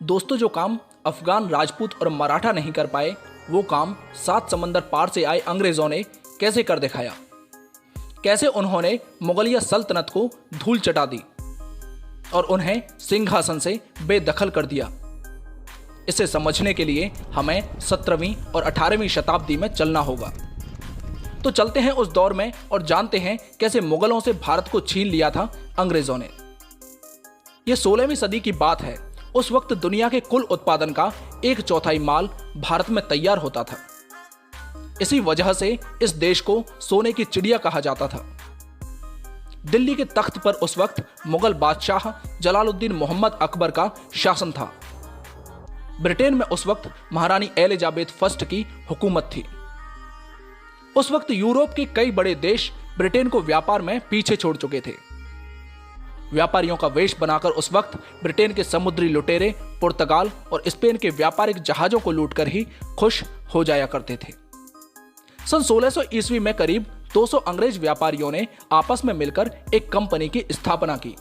दोस्तों, जो काम अफगान, राजपूत और मराठा नहीं कर पाए, वो काम 7 समंदर पार से आए अंग्रेजों ने कैसे कर दिखाया। कैसे उन्होंने मुगलिया सल्तनत को धूल चटा दी और उन्हें सिंहासन से बेदखल कर दिया। इसे समझने के लिए हमें 17वीं और 18वीं शताब्दी में चलना होगा। तो चलते हैं उस दौर में और जानते हैं कैसे मुगलों से भारत को छीन लिया था अंग्रेजों ने। यह 16वीं सदी की बात है। उस वक्त दुनिया के कुल उत्पादन का 1/4 माल भारत में तैयार होता था। इसी वजह से इस देश को सोने की चिड़िया कहा जाता था। दिल्ली के तख्त पर उस वक्त मुगल बादशाह जलालुद्दीन मोहम्मद अकबर का शासन था। ब्रिटेन में उस वक्त महारानी एलिजाबेथ फर्स्ट की हुकूमत थी। उस वक्त यूरोप के कई बड़े देश ब्रिटेन को व्यापार में पीछे छोड़ चुके थे। व्यापारियों का वेश बनाकर उस वक्त ब्रिटेन के समुद्री लुटेरे पुर्तगाल और स्पेन के व्यापारिक जहाजों को लूटकर ही खुश हो जाया करते थे। सन 1600 ईस्वी में करीब 200 अंग्रेज व्यापारियों ने आपस में मिलकर एक कंपनी की स्थापना की,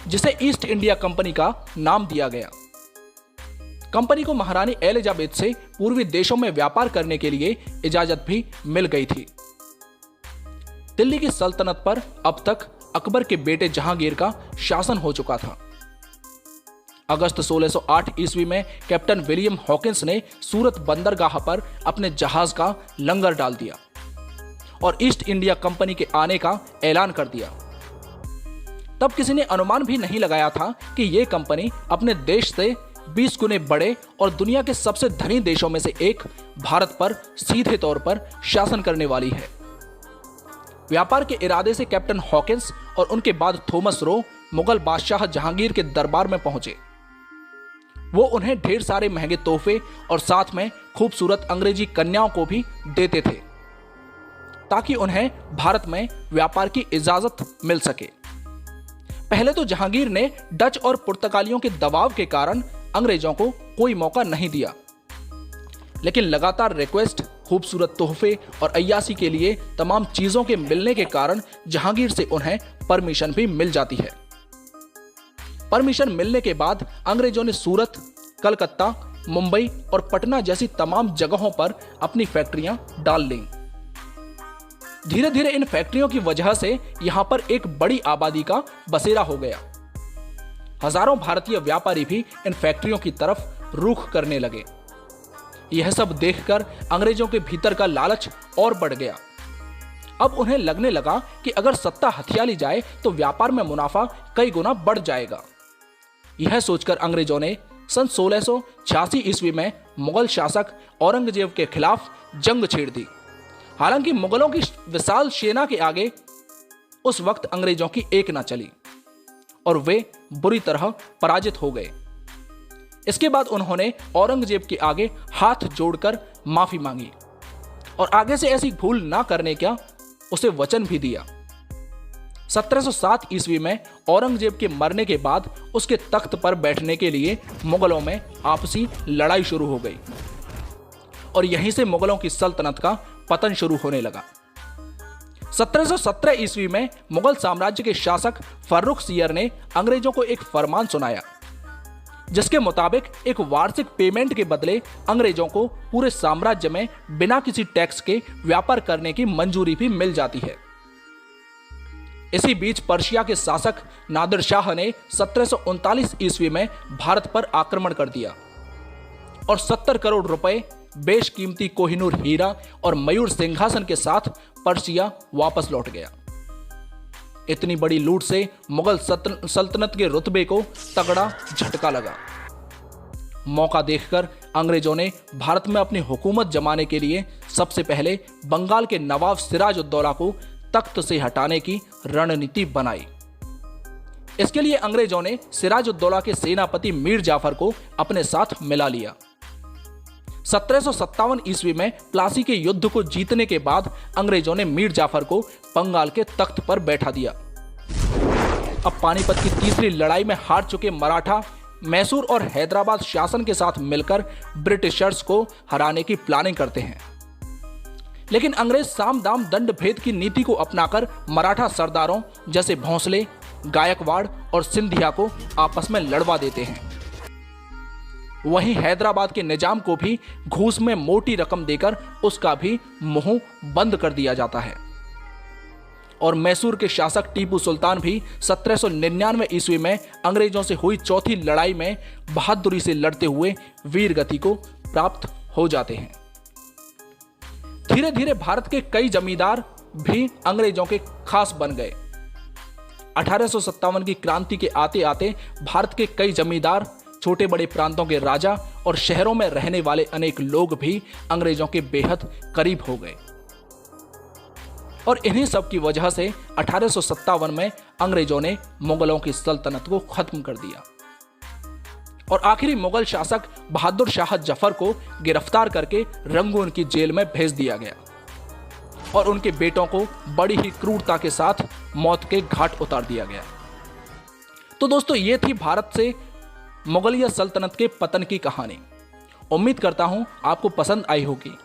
जिसे ईस्ट इंडिया कंपनी का नाम दिया गया। कंपनी को महारानी एलिजाबेथ से पूर्वी देशों में व्यापार करने के लिए इजाजत भी मिल गई थी। दिल्ली की सल्तनत पर अब तक अकबर के बेटे जहांगीर का शासन हो चुका था। अगस्त 1608 ईस्वी में कैप्टन विलियम हॉकिंस ने सूरत बंदरगाह पर अपने जहाज का लंगर डाल दिया और ईस्ट इंडिया कंपनी के आने का ऐलान कर दिया। तब किसी ने अनुमान भी नहीं लगाया था कि यह कंपनी अपने देश से 20 गुने बड़े और दुनिया के सबसे धनी देशों में से एक भारत पर सीधे तौर पर शासन करने वाली है। व्यापार के इरादे से कैप्टन हॉकिंस और उनके बाद थॉमस रो मुगल बादशाह जहांगीर के दरबार में पहुंचे। वो उन्हें ढेर सारे महंगे तोहफे और साथ में खूबसूरत अंग्रेजी कन्याओं को भी देते थे, ताकि उन्हें भारत में व्यापार की इजाजत मिल सके। पहले तो जहांगीर ने डच और पुर्तगालियों के दबाव के कारण अंग्रेजों को कोई मौका नहीं दिया, लेकिन लगातार रिक्वेस्ट, खूबसूरत तोहफे और अय्यासी के लिए तमाम चीजों के मिलने के कारण जहांगीर से उन्हें परमिशन भी मिल जाती है। परमिशन मिलने के बाद अंग्रेजों ने सूरत, कलकत्ता, मुंबई और पटना जैसी तमाम जगहों पर अपनी फैक्ट्रियां डाल लीं। धीरे धीरे इन फैक्ट्रियों की वजह से यहां पर एक बड़ी आबादी का बसेरा हो गया। हजारों भारतीय व्यापारी भी इन फैक्ट्रियों की तरफ रुख करने लगे। यह सब देखकर अंग्रेजों के भीतर का लालच और बढ़ गया। अब उन्हें लगने लगा कि अगर सत्ता हथिया ली जाए तो व्यापार में मुनाफा कई गुना बढ़ जाएगा। यह सोचकर अंग्रेजों ने सन 1686 ईस्वी में मुगल शासक औरंगजेब के खिलाफ जंग छेड़ दी। हालांकि मुगलों की विशाल सेना के आगे उस वक्त अंग्रेजों की एक ना चली और वे बुरी तरह पराजित हो गए। इसके बाद उन्होंने औरंगजेब के आगे हाथ जोड़कर माफी मांगी और आगे से ऐसी भूल ना करने का उसे वचन भी दिया। 1707 ईस्वी में औरंगजेब के मरने के बाद उसके तख्त पर बैठने के लिए मुगलों में आपसी लड़ाई शुरू हो गई और यहीं से मुगलों की सल्तनत का पतन शुरू होने लगा। 1717 ईस्वी में मुगल साम्राज्य के शासक फर्रुखसियर ने अंग्रेजों को एक फरमान सुनाया, जिसके मुताबिक एक वार्षिक पेमेंट के बदले अंग्रेजों को पूरे साम्राज्य में बिना किसी टैक्स के व्यापार करने की मंजूरी भी मिल जाती है। इसी बीच पर्शिया के शासक नादिर शाह ने 1739 ईस्वी में भारत पर आक्रमण कर दिया और 70 करोड़ रुपए, बेशकीमती कोहिनूर हीरा और मयूर सिंहासन के साथ पर्शिया वापस लौट गया। इतनी बड़ी लूट से मुगल सल्तनत के रुतबे को तगड़ा झटका लगा। मौका देखकर अंग्रेजों ने भारत में अपनी हुकूमत जमाने के लिए सबसे पहले बंगाल के नवाब सिराजुद्दौला को तख्त से हटाने की रणनीति बनाई। इसके लिए अंग्रेजों ने सिराजुद्दौला के सेनापति मीर जाफर को अपने साथ मिला लिया। 1757 ईस्वी में प्लासी के युद्ध को जीतने के बाद अंग्रेजों ने मीर जाफर को बंगाल के तख्त पर बैठा दिया। अब पानीपत की तीसरी लड़ाई में हार चुके मराठा मैसूर और हैदराबाद शासन के साथ मिलकर ब्रिटिशर्स को हराने की प्लानिंग करते हैं। लेकिन अंग्रेज साम दाम दंड भेद की नीति को अपनाकर मराठा सरदारों जैसे भोंसले, गायकवाड़ और सिंधिया को आपस में लड़वा देते हैं। वहीं हैदराबाद के निजाम को भी घूस में मोटी रकम देकर उसका भी मुंह बंद कर दिया जाता है। और मैसूर के शासक टीपू सुल्तान भी 1799 ईस्वी में अंग्रेजों से हुई चौथी लड़ाई में बहादुरी से लड़ते हुए वीर गति को प्राप्त हो जाते हैं। धीरे धीरे भारत के कई जमींदार भी अंग्रेजों के खास बन गए। 1857 की क्रांति के आते आते भारत के कई जमींदार, छोटे बड़े प्रांतों के राजा और शहरों में रहने वाले अनेक लोग भी अंग्रेजों के बेहद करीब हो गए। और इन्हीं सब की वजह से 1857 में अंग्रेजों ने मुगलों की सल्तनत को खत्म कर दिया और आखिरी मुगल शासक बहादुर शाह जफर को गिरफ्तार करके रंगून की जेल में भेज दिया गया और उनके बेटों को बड़ी ही क्रूरता के साथ मौत के घाट उतार दिया गया। तो दोस्तों, ये थी भारत से मुगलिया सल्तनत के पतन की कहानी। उम्मीद करता हूं आपको पसंद आई होगी।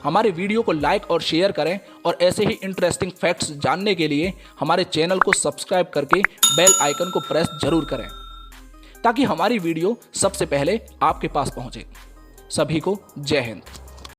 हमारे वीडियो को लाइक और शेयर करें और ऐसे ही इंटरेस्टिंग फैक्ट्स जानने के लिए हमारे चैनल को सब्सक्राइब करके बेल आइकन को प्रेस जरूर करें ताकि हमारी वीडियो सबसे पहले आपके पास पहुंचे। सभी को जय हिंद।